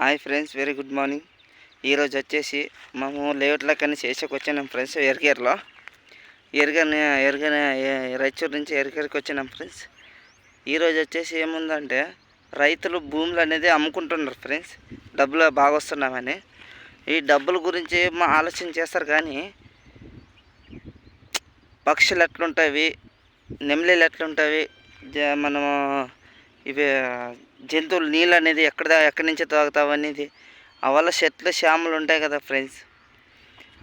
Hi friends, very good morning. ఈరోజు వచ్చేసి మేము లేఅవుట్లకని చేసేకి వచ్చినాం ఫ్రెండ్స్. ఎరగేరులో ఎరగని రాయచూరు నుంచి ఎరగేరికి వచ్చినాం ఫ్రెండ్స్. ఈరోజు వచ్చేసి ఏముందంటే రైతులు భూములు అనేది అమ్ముకుంటున్నారు ఫ్రెండ్స్, డబ్బులు బాగా వస్తున్నామని. ఈ డబ్బుల గురించి ఆలోచన చేస్తారు కానీ పక్షులు ఎట్లుంటాయి, నెమలీలు ఎట్లుంటాయి, మనము ఇవి జంతువులు నీళ్ళు అనేది ఎక్కడి నుంచి తాగుతావు అనేది ఆ వల్ల చెట్ల శ్యామలు ఉంటాయి కదా ఫ్రెండ్స్.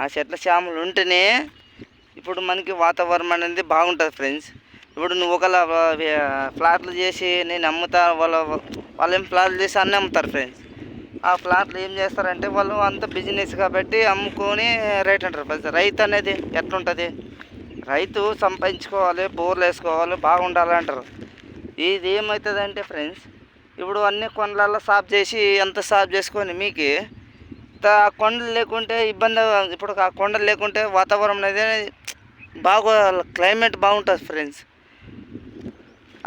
ఆ చెట్ల శ్యామలు ఉంటేనే ఇప్పుడు మనకి వాతావరణం అనేది బాగుంటుంది ఫ్రెండ్స్. ఇప్పుడు నువ్వు ఒకలా ఫ్లాట్లు చేసి నేను అమ్ముతా, వాళ్ళు ఏం ఫ్లాట్లు చేసి అన్నీ అమ్ముతారు ఫ్రెండ్స్. ఆ ఫ్లాట్లు ఏం చేస్తారంటే వాళ్ళు అంత బిజినెస్ కాబట్టి అమ్ముకొని రేట్ అంటారు ఫ్రెండ్స్. రైతు అనేది ఎట్లుంటుంది, రైతు సంపాదించుకోవాలి, బోర్లు వేసుకోవాలి, బాగుండాలి అంటారు. ఇది ఏమవుతుందంటే ఫ్రెండ్స్, ఇప్పుడు అన్ని కొండలలో సాఫ్ చేసి అంత సాఫ్ చేసుకొని మీకు కొండలు లేకుంటే ఇబ్బంది. ఇప్పుడు ఆ కొండలు లేకుంటే వాతావరణం అనేది బాగా క్లైమేట్ బాగుంటుంది ఫ్రెండ్స్.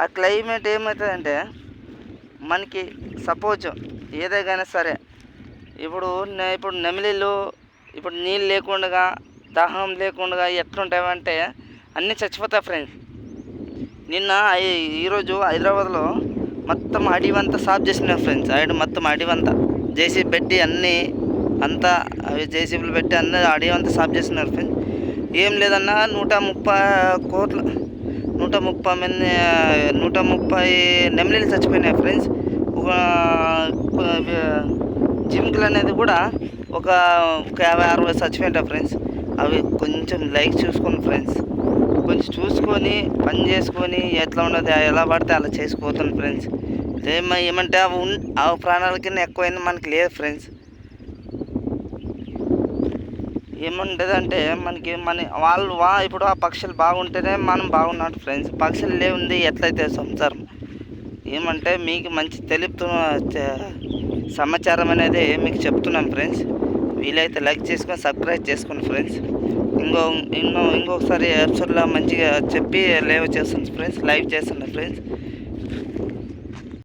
ఆ క్లైమేట్ ఏమవుతుందంటే మనకి సపోజ్ ఏదైనా సరే, ఇప్పుడు నెమిలీలు ఇప్పుడు నీళ్ళు లేకుండా దాహం లేకుండా ఎట్లుంటాయంటే అన్నీ చచ్చిపోతాయి ఫ్రెండ్స్. నిన్న ఈరోజు హైదరాబాద్లో మొత్తం అడివంతా సాఫ్ చేసినారు ఫ్రెండ్స్. మొత్తం అడివంతా జేసీబీ పెట్టి అంతా అవి జేసీబీలు పెట్టి అన్నీ అడివంతా సాఫ్ చేస్తున్నారు ఫ్రెండ్స్. ఏం లేదన్నా 130 నెమలీలు చచ్చిపోయినాయి ఫ్రెండ్స్. ఒక జింకలు అనేది కూడా ఒక 50-60 చచ్చిపోయినాయి ఫ్రెండ్స్. అవి కొంచెం లైక్ చూసుకోండి ఫ్రెండ్స్, కొంచెం చూసుకొని పని చేసుకొని ఎట్లా ఉండదు ఎలా పడితే అలా చేసుకోతుంది ఫ్రెండ్స్. ఏమంటే ఆ ప్రాణాల కింద ఎక్కువైంది మనకి లేదు ఫ్రెండ్స్. ఏముంటుందంటే మనకి ఇప్పుడు ఆ పక్షులు బాగుంటేనే మనం బాగున్నాడు ఫ్రెండ్స్. పక్షులు లేవుంది ఎట్లయితే సంసారం. ఏమంటే మీకు మంచి సమాచారం అనేది మీకు చెప్తున్నాం ఫ్రెండ్స్. వీలైతే లైక్ చేసుకొని సబ్స్క్రైబ్ చేసుకోండి ఫ్రెండ్స్. ఇంకొకసారి ఎపిసోడ్లో మంచిగా చెప్పి లైవ్ చేస్తుంది ఫ్రెండ్స్, లైవ్ చేస్తున్నా ఫ్రెండ్స్.